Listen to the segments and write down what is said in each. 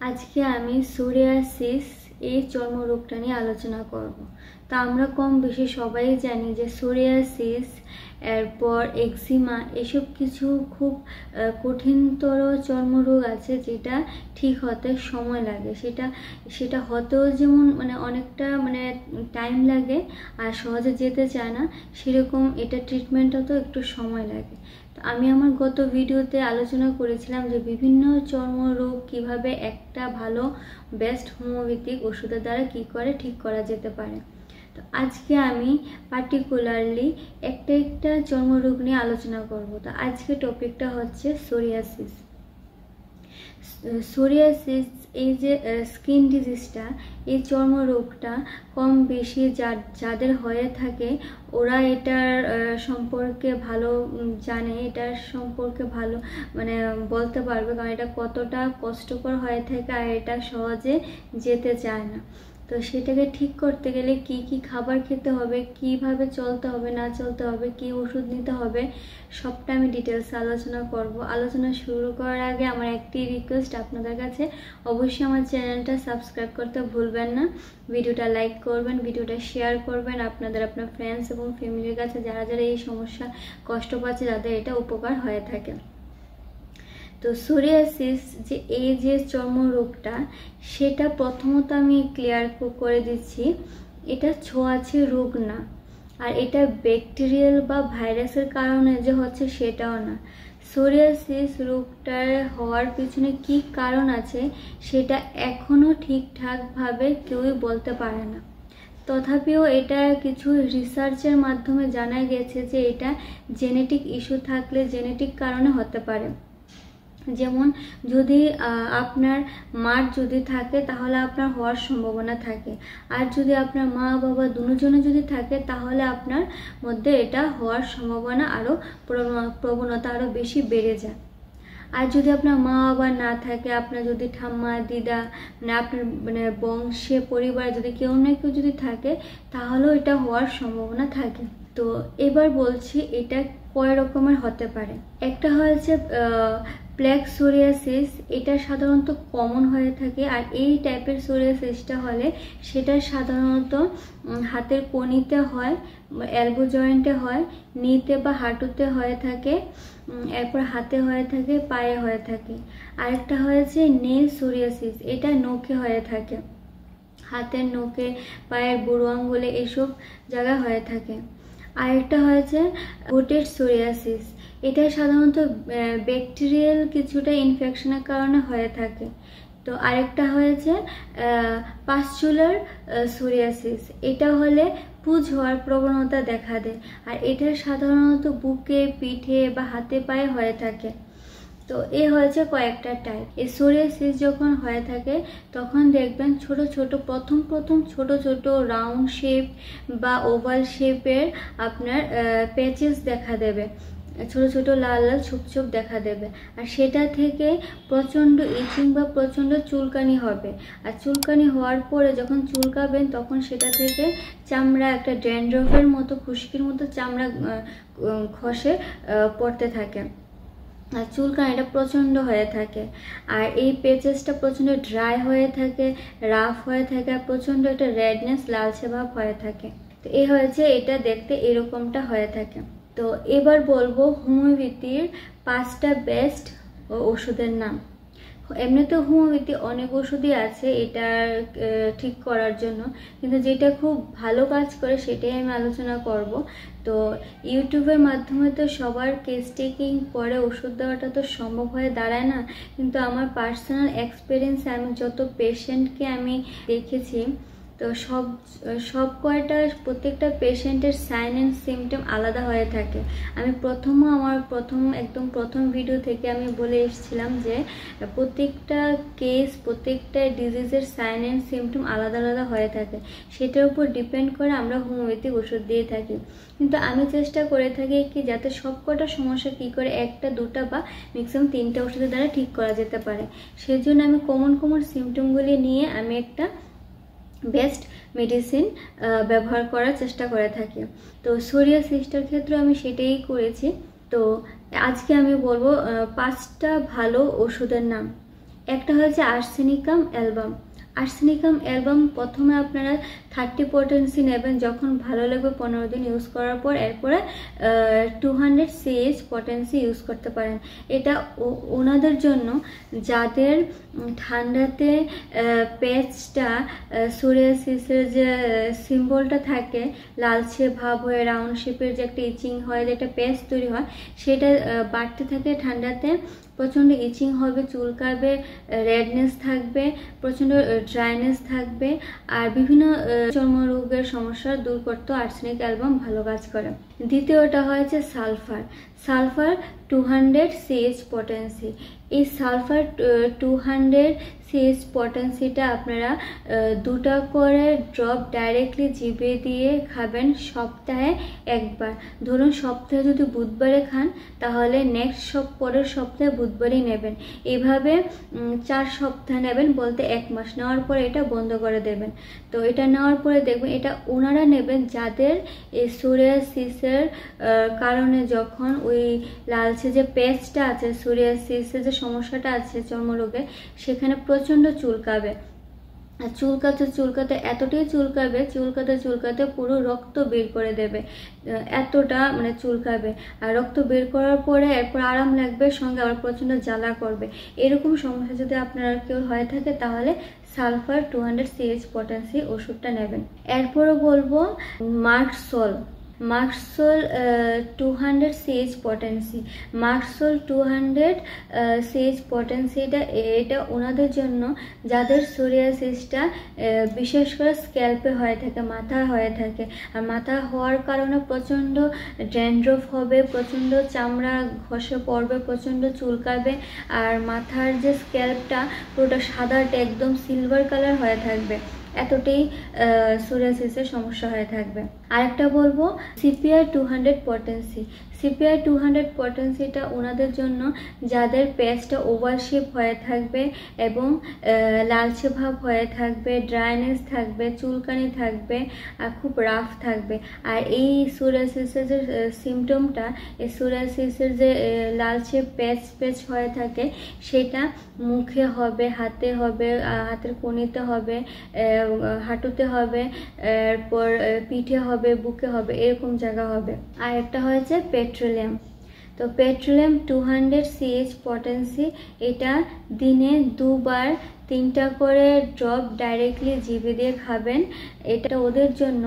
আজকে আমি সোরিয়াসিস এই চর্মরোগটা নিয়ে আলোচনা করব। তা আমরা কম বেশি সবাই জানি যে সোরিয়াসিস এরপর এক্সিমা এসব কিছু খুব কঠিনতর চর্মরোগ আছে যেটা ঠিক হতে সময় লাগে। সেটা হতেও যেমন অনেকটা টাইম লাগে আর সহজে যেতে চায় না, সেরকম এটা ট্রিটমেন্টও একটু সময় লাগে। তো আমি আমার গত ভিডিওতে আলোচনা করেছিলাম যে বিভিন্ন চর্মরোগ কিভাবে একটা ভালো বেস্ট হোমিওপ্যাথিক ওষুধের দ্বারা কি করে ঠিক করা যেতে পারে। তো আজকে আমি পার্টিকুলারলি একটা চর্মরোগ নিয়ে আলোচনা করব। তো আজকে টপিকটা হচ্ছে সোরিয়াসিস। সোরিয়াসিস এই যে স্কিন ডিজিজটা, এই চর্মরোগটা কম বেশি যাদের হয়ে থাকে ওরা এটার সম্পর্কে ভালো জানে, এটার সম্পর্কে ভালো বলতে পারবে, কারণ এটা কতটা কষ্টকর হয়ে থাকে আর এটা সহজে যেতে চায় না। তো সেটাকে ঠিক করতে গেলে কি কি খাবার খেতে হবে, কিভাবে চলতে হবে না চলতে হবে, কি ওষুধ নিতে হবে, সবটা আমি ডিটেলসে আলোচনা করব। আলোচনা শুরু করার আগে আমার একটি রিকোয়েস্ট আপনাদের কাছে, অবশ্যই আমার চ্যানেলটা সাবস্ক্রাইব করতে ভুলবেন না, ভিডিওটা লাইক করবেন, ভিডিওটা শেয়ার করবেন আপনার ফ্রেন্ডস এবং ফ্যামিলির কাছে যারা যারা এই সমস্যা কষ্ট পাচ্ছে, যাদের এটা উপকার হয়ে থাকে। তো সোরিয়াসিস যে এই যে চর্মরোগটা, সেটা প্রথমত আমি ক্লিয়ার করে দিচ্ছি, এটা ছোঁয়াচে রোগ না, আর এটা ব্যাকটেরিয়াল বা ভাইরাসের কারণে যে হচ্ছে সেটাও না। সোরিয়াসিস রোগটার হওয়ার পিছনে কি কারণ আছে সেটা এখনো ঠিকঠাকভাবে কেউই বলতে পারে না। তথাপিও এটা কিছু রিসার্চের মাধ্যমে জানা গেছে যে এটা জেনেটিক ইস্যু থাকলে জেনেটিক কারণে হতে পারে। যেমন যদি আপনার মার যদি থাকে তাহলে আপনার হওয়ার সম্ভাবনা থাকে, আর যদি আপনার মা বাবা দুজনে যদি থাকে তাহলে আপনার মধ্যে এটা হওয়ার সম্ভাবনা আরও প্রবণতা আরও বেশি বেড়ে যায়। আর যদি আপনার মা বাবা না থাকে, আপনার যদি ঠাম্মা দিদা আপনার বংশে পরিবারে যদি কেউ না কেউ যদি থাকে তাহলেও এটা হওয়ার সম্ভাবনা থাকে। তো এবার বলছি এটা কয় রকমের হতে পারে। একটা হয়েছে প্লেক সোরিয়াসিস, এটা সাধারণত কমন হয়ে থাকে, আর এই টাইপের সোরিয়াসিসটা হলে সেটা সাধারণত হাতের কনিতে হয়, এলবো জয়েন্টে হয়, নিতে বা হাঁটুতে হয়ে থাকে, এরপর হাতে হয়ে থাকে, পায়ে হয়ে থাকে। আরেকটা হয়েছে নেল সোরিয়াসিস, এটা নখে হয়ে থাকে, হাতের নখে, পায়ের বুড়ো আঙ্গুলে এসব জায়গায় হয়ে থাকে। আরেকটা হয়েছে গোটেড সোরিয়াসিস, এটা সাধারণত ব্যাকটেরিয়াল কিছুটা ইনফেকশনের কারণে হয়ে থাকে। তো আরেকটা হয়েছে পাস্চুলার সোরিয়াসিস, এটা হলে পুঁজ হওয়ার প্রবণতা দেখা দেয়, আর এটা সাধারণত বুকে, পিঠে বা হাতে পায়ে হয়ে থাকে। তো এ হয়েছে কয়েকটা টাইপ। এই সোরিয়াসিস যখন হয়ে থাকে তখন দেখবেন প্রথম ছোট ছোট রাউন্ড শেপ বা ওভাল শেপের আপনার প্যাচেস দেখা দেবে, ছোট ছোট লাল লাল ছোপ ছোপ দেখা দেবে, আর সেটা থেকে প্রচণ্ড ইচিং বা প্রচণ্ড চুলকানি হবে। আর চুলকানি হওয়ার পরে যখন চুলকাবেন তখন সেটা থেকে চামড়া একটা ড্যান্ড্রফের মতো, খুশকির মতো চামড়া খসে পড়তে থাকে, আর চুলকানিটা প্রচণ্ড হয়ে থাকে, আর এই পেচেসটা প্রচণ্ড ড্রাই হয়ে থাকে, রাফ হয়ে থাকে, আর প্রচণ্ড একটা রেডনেস লালচে ভাব হয়ে থাকে। তো এই হয়েছে এটা দেখতে এরকমটা হয়ে থাকে। তো এবার বলবো হোমিওপ্যাথির 5টা বেস্ট ওষুধের নাম। এমনিতে হোমিওপ্যাথি অনেক ওষুধই আছে এটা ঠিক করার জন্য, কিন্তু যেটা খুব ভালো কাজ করে সেটাই আমি আলোচনা করব। তো ইউটিউবের মাধ্যমে তো সবার কেস টেকিং করে ওষুধ দেওয়াটা তো সম্ভব হয়ে দাঁড়ায় না, কিন্তু আমার পার্সোনাল এক্সপিরিয়েন্সে আমি যত পেশেন্টকে আমি দেখেছি, তো সব কয়টা প্রত্যেকটা পেশেন্টের সাইন অ্যান্ড সিমটম আলাদা হয়ে থাকে। আমি আমার প্রথম ভিডিও থেকে আমি বলে এসেছিলাম যে প্রত্যেকটা কেস, প্রত্যেকটা ডিজিজের সাইন অ্যান্ড সিমটম আলাদা আলাদা হয়ে থাকে, সেটার উপর ডিপেন্ড করে আমরা হোমিওপ্যাথিক ওষুধ দিয়ে থাকি। কিন্তু আমি চেষ্টা করে থাকি কি যাতে সব কটা সমস্যা কী করে 1টা 2টা বা ম্যাক্সিমাম 3টা ওষুধের দ্বারা ঠিক করা যেতে পারে। সেজন্য আমি কমন সিমটমগুলি নিয়ে আমি একটা বেস্ট মেডিসিন ব্যবহার করার চেষ্টা করে থাকি। তো সোরিয়াসিসটার ক্ষেত্রে আমি সেটাই করেছি। তো আজকে আমি বলবো 5টা ভালো ওষুধের নাম। একটা হয়েছে আর্সেনিকাম অ্যালবাম। আর্সেনিকাম অ্যালবাম প্রথমে আপনারা 30 পটেন্সি নেবেন, যখন ভালো লাগবে 15 দিন ইউজ করার পর এরপরে 200 CH পটেন্সি ইউজ করতে পারেন। এটা ওনাদের জন্য যাদের ঠান্ডাতে প্যাচটা সোরিয়াসিসের যে সিম্বলটা থাকে লালচে ভাব হয়ে রাউন্ড শেপের যে একটা ইচিং হয়, যে একটা প্যাচ তৈরি হয়, সেটা বাড়তে থাকে ঠান্ডাতে, প্রচণ্ড ইচিং হবে, চুলকাবে, রেডনেস থাকবে, প্রচণ্ড ড্রাইনেস থাকবে, আর বিভিন্ন চর্মরোগের সমস্যা দূর করতেও আর্সেনিক অ্যালবাম ভালো কাজ করে। দ্বিতীয়টা হয়েছে সালফার। Sulphur 200 CH potency. এই সালফার 200 CH পটেন্সিটা আপনারা 2টা করে ড্রপ ডাইরেক্টলি জিভে দিয়ে খাবেন সপ্তাহে একবার। ধরুন সপ্তাহে যদি বুধবারে খান, তাহলে পরের সপ্তাহে বুধবারই নেবেন। এভাবে 4 সপ্তাহ নেবেন, বলতে 1 মাস নেওয়ার পরে এটা বন্ধ করে দেবেন। তো এটা নেওয়ার পরে দেখবেন এটা ওনারা নেবেন যাদের এই সোরিয়াসিসের কারণে যখন ওই লালচে যে প্যাচটা আছে, সোরিয়াসিসের যে সমস্যাটা আছে চর্মরোগে, সেখানে প্রচণ্ড চুলকাবে। আর চুলকাতে এতটাই চুলকাতে পুরো রক্ত বের করে দেবে, এতটা মানে চুলকাবে। আর রক্ত বের করার পরে এরপর আরাম লাগবে, সঙ্গে আবার প্রচণ্ড জ্বালা করবে। এরকম সমস্যা যদি আপনার কেউ হয়ে থাকে, তাহলে সালফার 200 CH পটেন্সি ওষুধটা নেবেন। এরপরও বলবো merc sol 200 CH potency. Merc sol 200 CH পটেন্সিটা এটা ওনাদের জন্য যাদের সোরিয়াসিসটা বিশেষ করে স্ক্যাল্পে হয়ে থাকে, মাথা হয়ে থাকে। আর মাথা হওয়ার কারণে প্রচণ্ড ড্যান্ড্রফ হবে, প্রচণ্ড চামড়া ঘষে পড়বে, প্রচণ্ড চুলকাবে, আর মাথার যে স্ক্যাল্পটা পুরোটা সাদাটে একদম সিলভার কালার হয়ে থাকবে, এতটাই সোরিয়াসিসের সমস্যা হয়ে থাকবে। আরেকটা বলবো CPR 200 পটেন্সি। CPR 200 পটেন্সিটা ওনাদের জন্য যাদের প্যাচটা ওভাল শেপ হয়ে থাকবে এবং লালচে ভাব হয়ে থাকবে, ড্রাইনেস থাকবে, চুলকানি থাকবে, আর খুব রাফ থাকবে। আর এই সোরিয়াসিসের যে সিমটমটা, এই সোরিয়াসিসের যে লালচে প্যাচ হয়ে থাকে, সেটা মুখে হবে, হাতে হবে, হাতের কনুইতে হবে, হাঁটুতে হবে, এরপর পিঠে হবে, বুকে হবে, এরকম জায়গা হবে। আর একটা হয়েছে পেট্রোলিয়াম। তো পেট্রোলিয়াম 200 CH পটেন্সি, এটা দিনে 2 বার 3টা করে ড্রপ ডাইরেক্টলি জিভে দিয়ে খাবেন। এটা ওদের জন্য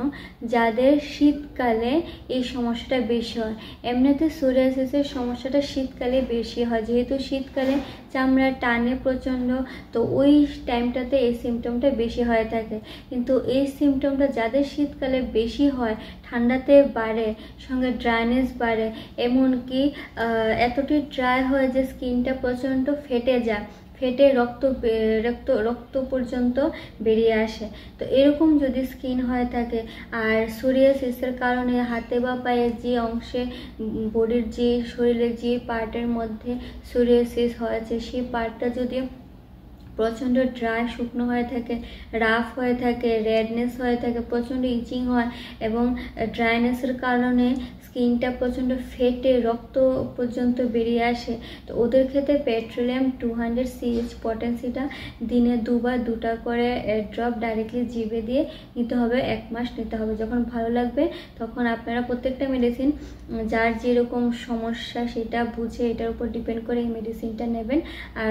যাদের শীতকালে এই সমস্যাটা বেশি হয়। এমনিতে সোরিয়াসিসের সমস্যাটা শীতকালে বেশি হয়, যেহেতু শীতকালে চামড়া টানে প্রচণ্ড, তো ওই টাইমটাতে এই সিমটমটা বেশি হয়ে থাকে। কিন্তু এই সিমটমটা যাদের শীতকালে বেশি হয়, ঠান্ডাতে বাড়ে, সঙ্গে ড্রাইনেস বাড়ে, এমনকি এতটাই ড্রাই হয় যে স্কিনটা প্রচণ্ড ফেটে যায়, ফেটে রক্ত পর্যন্ত বেরিয়ে আসে। তো এরকম যদি স্কিন হয়ে থাকে, আর সোরিয়াসিসের কারণে হাতে বা পায়ে যে অংশে বডির যে শরীরের যে পার্টের মধ্যে সোরিয়াসিস হয়েছে, সেই পার্টটা যদি প্রচণ্ড ড্রাই শুকনো হয়ে থাকে, রাফ হয়ে থাকে, রেডনেস হয়ে থাকে, প্রচণ্ড ইচিং হয়, এবং ড্রাইনেসের কারণে স্কিনটা প্রচণ্ড ফেটে রক্ত পর্যন্ত বেরিয়ে আসে, তো ওদের ক্ষেত্রে পেট্রোলিয়াম 200 CH পটেন্সিটা দিনে 2 বার 2টা করে ড্রপ ডাইরেক্টলি জিভে দিয়ে নিতে হবে, 1 মাস নিতে হবে। যখন ভালো লাগবে তখন আপনারা প্রত্যেকটা মেডিসিন যার যেরকম সমস্যা সেটা বুঝে এটার উপর ডিপেন্ড করে এই মেডিসিনটা নেবেন। আর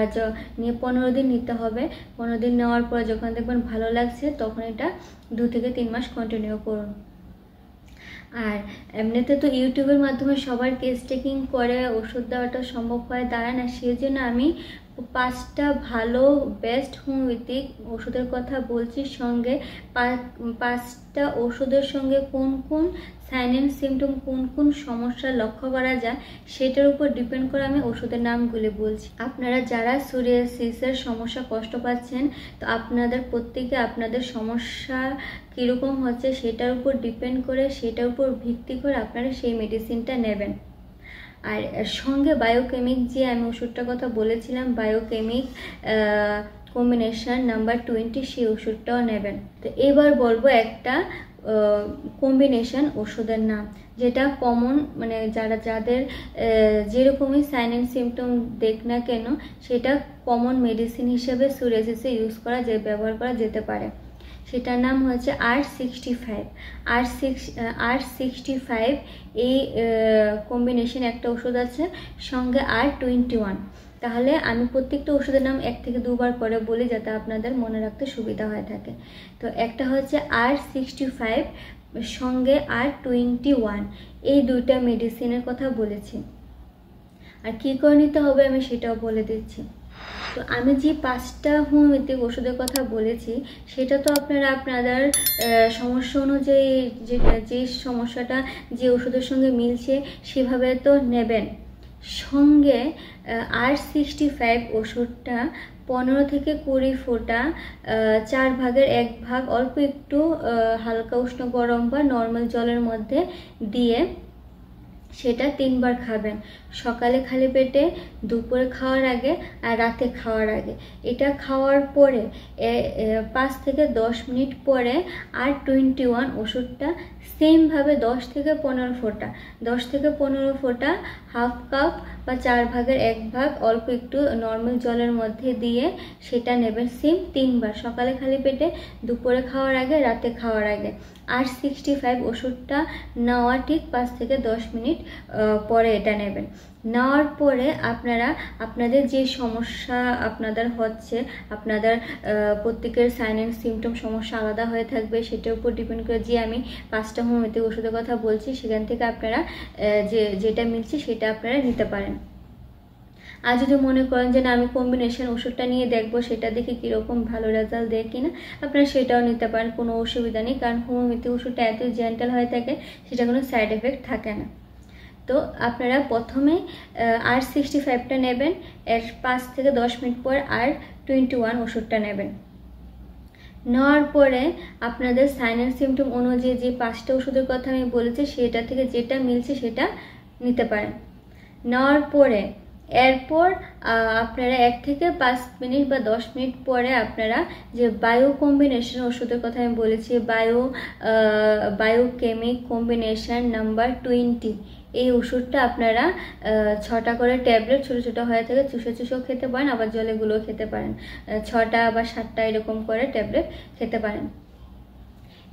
নিয়ে 15 দিন নিতে হবে। 15 দিন নেওয়ার পর যখন দেখবেন ভালো লাগছে, তখন এটা 2 থেকে 3 মাস কন্টিনিউ করুন। আর এমনিতে তো ইউটিউবের মাধ্যমে সবার কেস টেকিং করে ওষুধ দেওয়াটা সম্ভব হয়ে দাঁড়ায় না, সেই জন্য আমি 5টা ভালো বেস্ট হোমিওপ্যাথিক ওষুধের কথা বলছি, সঙ্গে 5টা ওষুধের সঙ্গে কোন কোন সাইন অ্যান্ড সিমটম, কোন কোন সমস্যা লক্ষ্য করা যায়, সেটার উপর ডিপেন্ড করে আমি ওষুধের নামগুলি বলছি। আপনারা যারা সোরিয়াসিসের সমস্যা কষ্ট পাচ্ছেন, তো আপনাদের প্রত্যেকে আপনাদের সমস্যা কীরকম হচ্ছে সেটার উপর ডিপেন্ড করে, সেটার উপর ভিত্তি করে আপনারা সেই মেডিসিনটা নেবেন। আর সঙ্গে বায়োকেমিক যে আমি ওষুধটার কথা বলেছিলাম, বায়োকেমিক কম্বিনেশন নাম্বার 20 সেই ওষুধটাও নেবেন। তো এবার বলবো একটা কম্বিনেশন ওষুধের নাম, যেটা কমন, মানে যাদের যেরকমই সাইন অ্যান্ড সিমটম দেখ না কেন সেটা কমন মেডিসিন হিসেবে সোরিয়াসিসে ব্যবহার করা যেতে পারে। সেটার নাম হচ্ছে R65। R65 এই কম্বিনেশন একটা ওষুধ আছে, সঙ্গে R21। তাহলে আমি প্রত্যেকটা ওষুধের নাম 1 থেকে 2 বার করে বলি যাতে আপনাদের মনে রাখতে সুবিধা হয়ে থাকে। তো একটা হচ্ছে R65 সঙ্গে R21, এই দুইটা মেডিসিনের কথা বলেছি। আর কী করে নিতে হবে আমি সেটাও বলে দিচ্ছি। তো আমি যে 5টা হোমিওপ্যাথিক ওষুধের কথা বলেছি সেটা তো আপনারা আপনাদের সমস্যা অনুযায়ী যে সমস্যাটা যে ওষুধের সঙ্গে মিলছে সেভাবে তো নেবেন। সঙ্গে R65 ওষুধটা 15 থেকে 20 ফোঁটা 4 ভাগের 1 ভাগ অল্প একটু হালকা উষ্ণ গরম বা নর্মাল জলের মধ্যে দিয়ে সেটা 3 বার খাবেন, সকালে খালি পেটে, দুপুরে খাওয়ার আগে আর রাতে খাওয়ার আগে। এটা খাওয়ার পরে 5 থেকে 10 মিনিট পরে R21 ওষুধটা সেমভাবে 10 থেকে 15 ফোঁটা হাফ কাপ বা 4 ভাগের 1 ভাগ অল্প একটু নর্মাল জলের মধ্যে দিয়ে সেটা নেবেন সেম 3 বার, সকালে খালি পেটে, দুপুরে খাওয়ার আগে, রাতে খাওয়ার আগে। R65 ওষুধটা নেওয়া ঠিক 5 থেকে 10 মিনিট পরে এটা নেবেন। নেওয়ার পরে আপনারা আপনাদের যে সমস্যা আপনাদের হচ্ছে, আপনাদের প্রত্যেকের সাইন অ্যান্ড সিমটম সমস্যা আলাদা হয়ে থাকবে, সেটার উপর ডিপেন্ড করে যে আমি 5টা হোমিওপ্যাথিক ওষুধের কথা বলছি সেখান থেকে আপনারা যেটা মিলছে সেটা আপনারা নিতে পারেন। আর যদি মনে করেন যে না আমি কম্বিনেশন ওষুধটা নিয়ে দেখবো সেটা দেখে কীরকম ভালো রেজাল্ট দেয় কিনা, আপনারা সেটাও নিতে পারেন, কোনো অসুবিধা নেই। কারণ হোমিওপ্যাথি ওষুধটা এত জেন্টাল হয়ে থাকে সেটা কোনো সাইড এফেক্ট থাকে না। তো আপনারা প্রথমে R65টা নেবেন, এর 5 থেকে 10 মিনিট পর R21 ওষুধটা নেবেন। নেওয়ার পরে আপনাদের সাইন অ্যান্ড সিমটম অনুযায়ী যে 5টা ওষুধের কথা আমি বলেছি সেটা থেকে যেটা মিলছে সেটা নিতে পারেন। নেওয়ার পরে এরপর আপনারা 1 থেকে 5 মিনিট বা 10 মিনিট পরে আপনারা যে বায়ো কম্বিনেশন ওষুধের কথা আমি বলেছি, বায়োকেমিক কম্বিনেশন নাম্বার 20, এই ওষুধটা আপনারা 6টা করে ট্যাবলেট ছোটো ছোটো হয়ে থাকে, চুষেও খেতে পারেন, আবার জলেগুলোও খেতে পারেন। 6টা বা 7টা এরকম করে ট্যাবলেট খেতে পারেন।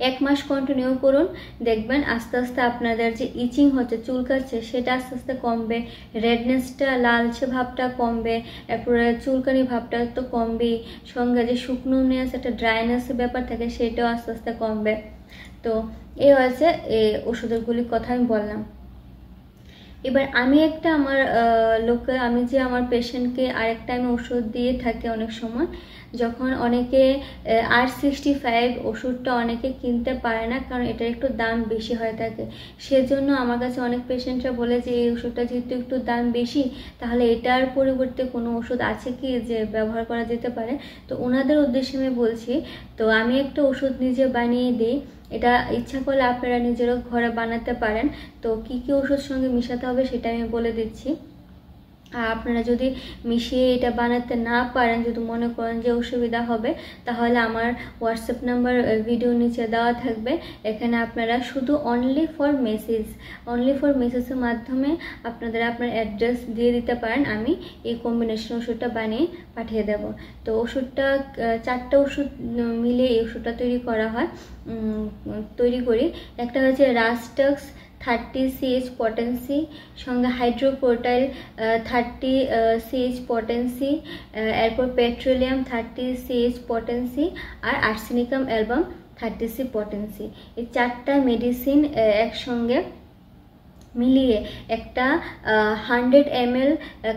1 মাস কন্টিনিউ করুন, দেখবেন আস্তে আস্তে আপনাদের যে ইচিং হচ্ছে, চুলকাচ্ছে, সেটা আস্তে আস্তে কমবে, রেডনেসটা, লালচে ভাবটা কমবে, এরপরে চুলকানি ভাবটা তো কমবেই, সঙ্গে যে শুকনোনেস, একটা ড্রাইনেসের ব্যাপার থাকে সেটাও আস্তে আস্তে কমবে। তো এই হচ্ছে এই ওষুধগুলির কথা আমি বললাম। এবার আমি একটা আমার পেশেন্টকে আরেকটা আমি ওষুধ দিয়ে থাকি অনেক সময়, যখন অনেকে R65 ওষুধটা অনেকে কিনতে পারে না কারণ এটার একটু দাম বেশি হয়ে থাকে। সেজন্য আমার কাছে অনেক পেশেন্টরা বলে যে এই ওষুধটা যেহেতু একটু দাম বেশি তাহলে এটার পরিবর্তে কোনো ওষুধ আছে কি যে ব্যবহার করা যেতে পারে। তো ওনাদের উদ্দেশ্যে আমি বলছি, তো আমি একটা ওষুধ নিজে বানিয়ে দিই, এটা ইচ্ছা করলে আপনারা নিজেরও ঘরে বানাতে পারেন। তো কী কী ওষুধ সঙ্গে মিশাতে হবে সেটা আমি বলে দিচ্ছি। আর আপনারা যদি মিশিয়ে এটা বানাতে না পারেন, যদি মনে করেন যে অসুবিধা হবে, তাহলে আমার হোয়াটসঅ্যাপ নাম্বার ভিডিও নিচে দেওয়া থাকবে, এখানে আপনারা শুধু অনলি ফর মেসেজের মাধ্যমে আপনার অ্যাড্রেস দিয়ে দিতে পারেন, আমি এই কম্বিনেশন ওষুধটা বানিয়ে পাঠিয়ে দেব। তো ওষুধটা 4টা ওষুধ মিলে এই ওষুধটা তৈরি করি। একটা হচ্ছে রাস্টাক্স 30 CH পটেন্সি, সঙ্গে হাইড্রোকোর্টাইল 30 CH পটেন্সি, এরপর পেট্রোলিয়াম 30 CH পটেন্সি, আর আর্সেনিকাম অ্যালবাম 30 C পটেন্সি। এই 4টা মেডিসিন একসঙ্গে মিলিয়ে একটা 100 ml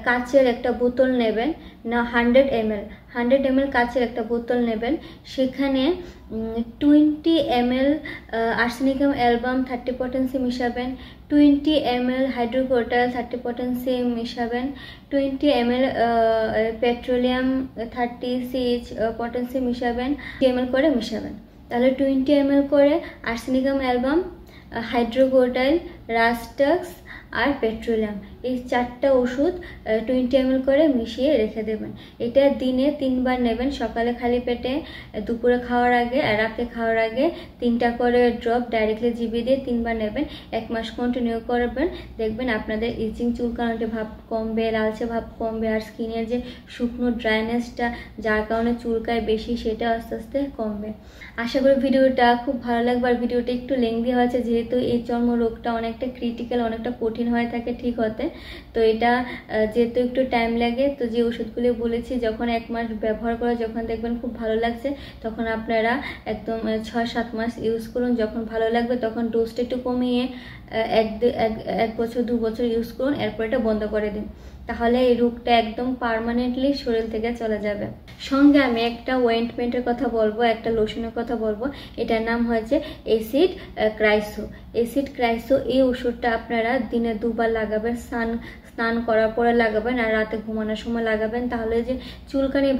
কাচের একটা বোতল নেবেন, না 100 ml কাচের একটা বোতল নেবেন, সেখানে 20 ml আর্সেনিকাম অ্যালবাম 30 পটেন্সি মিশাবেন, 20 ml হাইড্রোকোর্টাইল 30 পটেন্সি মিশাবেন, 20 ml পেট্রোলিয়াম 30 CH পটেন্সি মিশাবেন, 20 ml করে মিশাবেন। তাহলে 20 ml করে আর্সেনিকাম অ্যালবাম, হাইড্রোকোর্টাইল, রাস্টাক্স আর পেট্রোলিয়াম, এই 4টা ওষুধ 20 ml করে মিশিয়ে রেখে দেবেন। এটা দিনে 3বার নেবেন, সকালে খালি পেটে, দুপুরে খাওয়ার আগে আর রাতে খাওয়ার আগে 3টা করে ড্রপ ডাইরেক্টলি জিভে দিয়ে 3বার নেবেন। 1 মাস কন্টিনিউ করবেন, দেখবেন আপনাদের ইচিং চুলকানোর ভাব কমবে, লালচে ভাব কমবে, আর স্কিনের যে শুকনো ড্রাইনেসটা যার কারণে চুলকায় বেশি সেটা আস্তে আস্তে কমবে। আশা করি ভিডিওটা খুব ভালো লাগবে। আর ভিডিওটা একটু লেংদি হয়েছে যেহেতু এই চর্মরোগটা অনেকটা ক্রিটিক্যাল, অনেকটা কঠিন হয়ে থাকে ঠিক হতে, তো এটা যেহেতু একটু টাইম লাগে, তো যে ওষুধগুলি বলেছি যখন 1 মাস ব্যবহার করে যখন দেখবেন খুব ভালো লাগছে তখন আপনারা একদম 6-7 মাস ইউজ করুন। যখন ভালো লাগবে তখন ডোজটা একটু কমিয়ে 1 বছর 2 বছর ইউজ করুন, এরপর এটা বন্ধ করে দিন, তাহলে এই রোগটা একদম পার্মানেন্টলি শরীর থেকে চলে যাবে। সঙ্গে আমি একটা ওয়েন্টমেন্টের কথা বলবো, একটা লোশনের কথা বলবো, এটার নাম হয়েছে অ্যাসিড ক্রাইসো। অ্যাসিড ক্রাইসো এই ওষুধটা আপনারা দিনে 2বার লাগাবেন, স্নান করার পরে লাগাবেন আর রাতে ঘুমানোর সময় লাগাবেন। তাহলে যে চুলকানি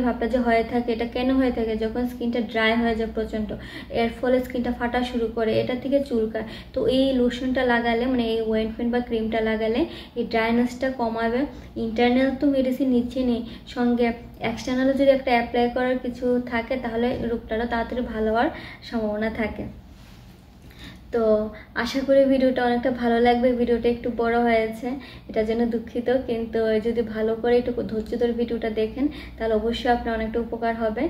ভাবটা যে হয়ে থাকে, এটা কেন হয়ে থাকে? যখন স্কিনটা ড্রাই হয়ে যায় প্রচণ্ড, এর ফলে স্কিনটা ফাটা শুরু করে, এটা থেকে চুলকায়। তো এই লোশনটা লাগালে, মানে এই ওয়েন্টমেন্ট বা ক্রিমটা লাগালে এই ড্রাইনেসটা কমাবে। ইন্টারনাল তো মেডিসিন নিচ্ছে নেই, সঙ্গে এক্সটার্নালও যদি একটা অ্যাপ্লাই করার কিছু থাকে তাহলে রোগটা তাড়াতাড়ি ভালো হওয়ার সম্ভাবনা থাকে। তো আশা করি ভিডিওটা অনেকটা ভালো লাগবে। ভিডিওটা একটু বড় হয়েছে, এটার জন্য দুঃখিত, কিন্তু যদি ভালো করে একটু ধৈর্য ধরে ভিডিওটা দেখেন তাহলে অবশ্যই আপনার অনেকটা উপকার হবে।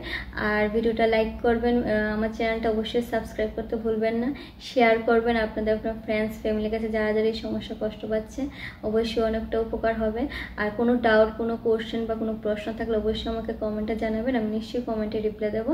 আর ভিডিওটা লাইক করবেন, আমার চ্যানেলটা অবশ্যই সাবস্ক্রাইব করতে ভুলবেন না, শেয়ার করবেন আপনার ফ্রেন্ডস ফ্যামিলির কাছে যারা যারা এই সমস্যা কষ্ট পাচ্ছে, অবশ্যই অনেকটা উপকার হবে। আর কোনো ডাউট, কোনো কোশ্চেন বা কোনো প্রশ্ন থাকলে অবশ্যই আমাকে কমেন্টে জানাবেন, আমি নিশ্চয়ই কমেন্টে রিপ্লাই দেবো।